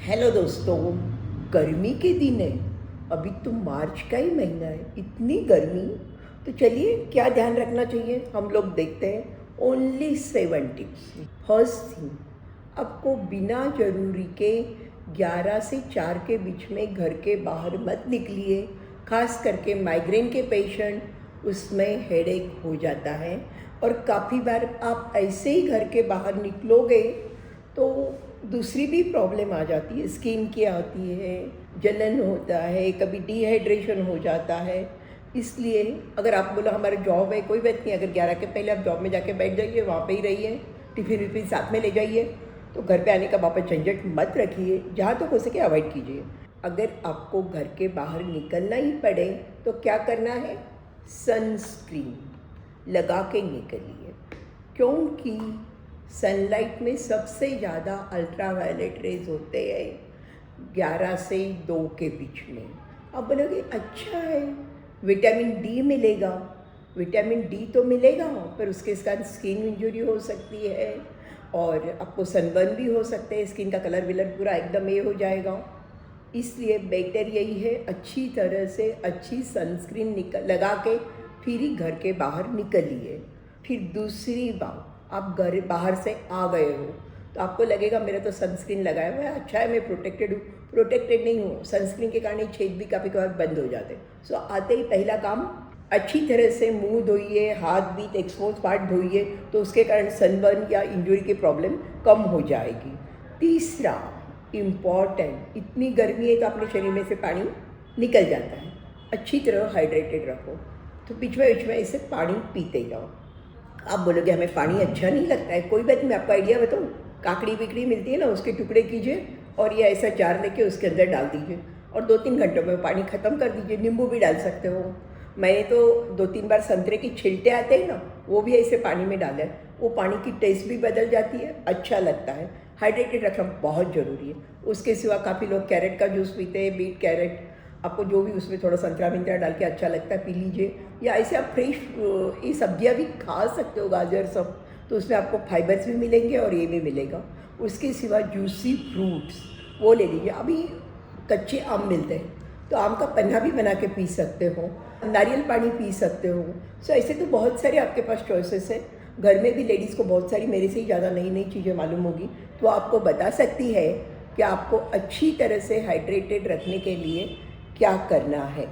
Hello दोस्तों, गर्मी के दिन है। अभी तो मार्च का ही महीना है, इतनी गर्मी। तो चलिए, क्या ध्यान रखना चाहिए हम लोग देखते हैं। Only 7 tips. फर्स्ट थिंग, आपको बिना जरूरी के 11 से 4 के बीच में घर के बाहर मत निकलिए। खास करके माइग्रेन के पेशेंट, उसमें हेडेक हो जाता है। और काफ़ी बार आप ऐसे ही घर के बाहर निकलोगे तो दूसरी भी प्रॉब्लम आ जाती है। स्किन की आती है, जलन होता है, कभी डिहाइड्रेशन हो जाता है। इसलिए अगर आप बोला हमारा जॉब है, कोई बात नहीं, अगर 11 के पहले आप जॉब में जाके बैठ जाइए, वहाँ पे ही रहिए, टिफ़िन विफिन साथ में ले जाइए, तो घर पे आने का वापस झंझट मत रखिए। जहाँ तक हो सके अवॉइड कीजिए। अगर आपको घर के बाहर निकलना ही पड़े तो क्या करना है, सनस्क्रीन लगा के निकलिए। क्योंकि सनलाइट में सबसे ज़्यादा अल्ट्रावायलेट रेज होते हैं 11 से 2 के बीच में। आप बोलोगे अच्छा है, विटामिन डी मिलेगा। विटामिन डी तो मिलेगा, पर उसके साथ स्किन इंजरी हो सकती है और आपको सनबर्न भी हो सकते हैं। स्किन का कलर विलर पूरा एकदम ये हो जाएगा। इसलिए बेटर यही है, अच्छी तरह से अच्छी सनस्क्रीन लगा के फिर ही घर के बाहर निकलिए। फिर दूसरी बात, आप घर बाहर से आ गए हो तो आपको लगेगा मेरा तो सनस्क्रीन लगाया हुआ है, अच्छा है, मैं प्रोटेक्टेड हूँ। प्रोटेक्टेड नहीं हूँ, सनस्क्रीन के कारण छेद भी कभी कभार बंद हो जाते हैं। सो आते ही पहला काम, अच्छी तरह से मुंह धोइए, हाथ भी एक्सपोज पार्ट धोइए, तो उसके कारण सनबर्न या इंजरी की प्रॉब्लम कम हो जाएगी। तीसरा इम्पॉर्टेंट, इतनी गर्मी है तो अपने शरीर में से पानी निकल जाता है। अच्छी तरह हाइड्रेटेड रखो, तो बीच में इसे पानी पीते जाओ। आप बोलोगे हमें पानी अच्छा नहीं लगता है, कोई बात नहीं, मैं आपको आइडिया बताऊँ। काकड़ी बिकड़ी मिलती है ना, उसके टुकड़े कीजिए और ये ऐसा जार लेके उसके अंदर डाल दीजिए और 2-3 घंटों में पानी ख़त्म कर दीजिए। नींबू भी डाल सकते हो। मैंने तो 2-3 बार संतरे की छिलटे आते हैं ना, वो भी ऐसे पानी में डाला है। वो पानी की टेस्ट भी बदल जाती है, अच्छा लगता है। हाइड्रेटेड रखना बहुत ज़रूरी है। उसके सिवा काफ़ी लोग कैरेट का जूस पीते हैं, बीट कैरेट, आपको जो भी उसमें थोड़ा संतरा मिंतरा डाल के अच्छा लगता है पी लीजिए। या ऐसे आप फ्रेश ये सब्जियां भी खा सकते हो, गाजर सब, तो उसमें आपको फाइबर्स भी मिलेंगे और ये भी मिलेगा। उसके सिवा जूसी फ्रूट्स वो ले लीजिए। अभी कच्चे आम मिलते हैं तो आम का पन्ना भी बना के पी सकते हो, नारियल पानी पी सकते हो। सो ऐसे तो बहुत सारे आपके पास चॉइसेस है। घर में भी लेडीज़ को बहुत सारी, मेरे से ही ज़्यादा नई नई चीज़ें मालूम होगी, तो आपको बता सकती है कि आपको अच्छी तरह से हाइड्रेटेड रखने के लिए क्या करना है।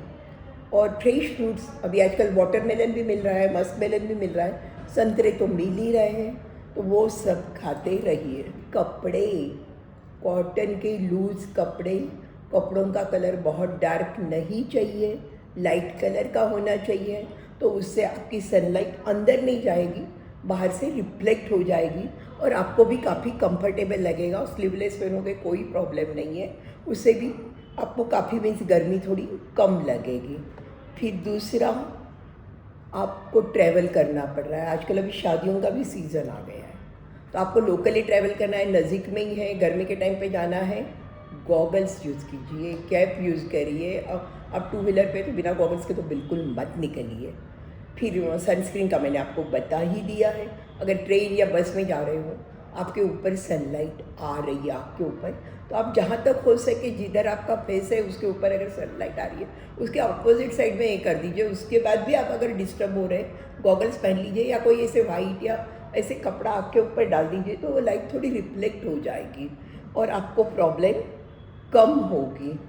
और फ्रेश फ्रूट्स, अभी आजकल वाटरमेलन भी मिल रहा है, मस्क मेलन भी मिल रहा है, संतरे तो मिल ही रहे हैं, तो वो सब खाते रहिए। कपड़े, कॉटन के लूज कपड़े, कपड़ों का कलर बहुत डार्क नहीं चाहिए, लाइट कलर का होना चाहिए, तो उससे आपकी सनलाइट अंदर नहीं जाएगी, बाहर से रिफ्लेक्ट हो जाएगी और आपको भी काफ़ी कंफर्टेबल लगेगा। स्लीवलेस पहनोगे कोई प्रॉब्लम नहीं है, उससे भी आपको काफ़ी मीन्स गर्मी थोड़ी कम लगेगी। फिर दूसरा, आपको ट्रैवल करना पड़ रहा है आजकल, अभी शादियों का भी सीज़न आ गया है, तो आपको लोकली ट्रैवल करना है, नज़दीक में ही है, गर्मी के टाइम पे जाना है, गॉगल्स यूज़ कीजिए, कैप यूज़ करिए। अब 2 व्हीलर पे तो बिना गॉगल्स के तो बिल्कुल मत निकलिए। फिर सनस्क्रीन का मैंने आपको बता ही दिया है। अगर ट्रेन या बस में जा रहे हो, आपके ऊपर सनलाइट आ रही है आपके ऊपर, तो आप जहाँ तक हो सके, जिधर आपका फेस है उसके ऊपर अगर सनलाइट आ रही है, उसके अपोजिट साइड में ये कर दीजिए। उसके बाद भी आप अगर डिस्टर्ब हो रहे हैं, गॉगल्स पहन लीजिए या कोई ऐसे वाइट या ऐसे कपड़ा आपके ऊपर डाल दीजिए, तो वो लाइट थोड़ी रिफ्लेक्ट हो जाएगी और आपको प्रॉब्लम कम होगी।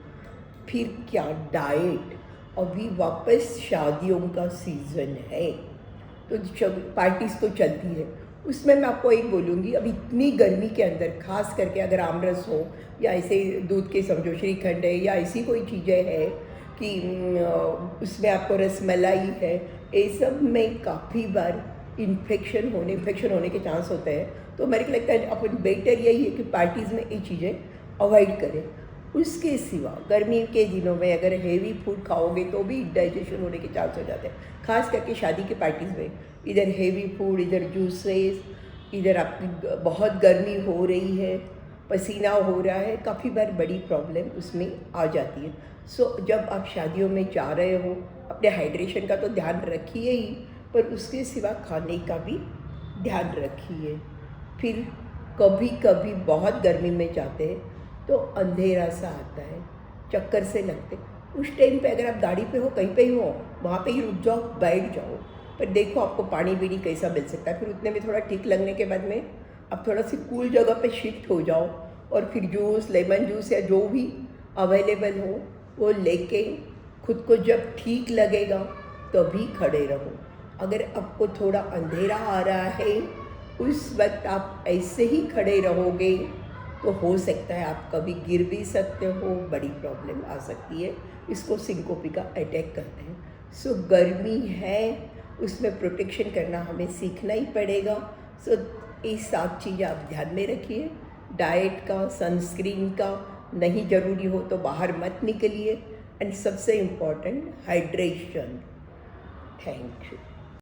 फिर क्या, डाइट। अभी वापस शादियों का सीज़न है तो पार्टीज़ तो चलती है, उसमें मैं आपको एक बोलूँगी, अब इतनी गर्मी के अंदर खास करके अगर आमरस हो या ऐसे दूध के समझो श्रीखंड है या ऐसी कोई चीज़ें हैं कि उसमें आपको रसमलाई है, ये सब में काफ़ी बार इन्फेक्शन होने के चांस होते हैं। तो मेरे को लगता है अपन बेटर यही है कि पार्टीज़ में ये चीज़ें अवॉइड करें। उसके सिवा गर्मी के दिनों में अगर हेवी फूड खाओगे तो भी डाइजेशन होने के चांस हो जाते हैं, खास करके शादी की पार्टीज़ में। इधर हेवी फूड, इधर जूसेस, इधर आपकी बहुत गर्मी हो रही है, पसीना हो रहा है, काफ़ी बार बड़ी प्रॉब्लम उसमें आ जाती है। सो जब आप शादियों में जा रहे हो, अपने हाइड्रेशन का तो ध्यान रखिए ही, पर उसके सिवा खाने का भी ध्यान रखिए। फिर कभी कभी बहुत गर्मी में जाते हैं तो अंधेरा सा आता है, चक्कर से लगते। उस टाइम पे अगर आप गाड़ी पे हो, कहीं पे ही हो, वहाँ पे ही रुक जाओ, बैठ जाओ, पर देखो आपको पानी बीनी कैसा मिल सकता है। फिर उतने में थोड़ा ठीक लगने के बाद में आप थोड़ा सी कूल जगह पे शिफ्ट हो जाओ और फिर जूस, लेमन जूस या जो भी अवेलेबल हो वो लेके खुद को जब ठीक लगेगा तभी खड़े रहो। अगर आपको थोड़ा अंधेरा आ रहा है, उस वक्त आप ऐसे ही खड़े रहोगे तो हो सकता है आप कभी गिर भी सकते हो, बड़ी प्रॉब्लम आ सकती है। इसको सिंकोपी का अटैक कहते हैं। सो गर्मी है, उसमें प्रोटेक्शन करना हमें सीखना ही पड़ेगा। सो ये 7 चीज़ें आप ध्यान में रखिए। डाइट का, सनस्क्रीन का, नहीं ज़रूरी हो तो बाहर मत निकलिए, एंड सबसे इम्पॉर्टेंट हाइड्रेशन। Thank you.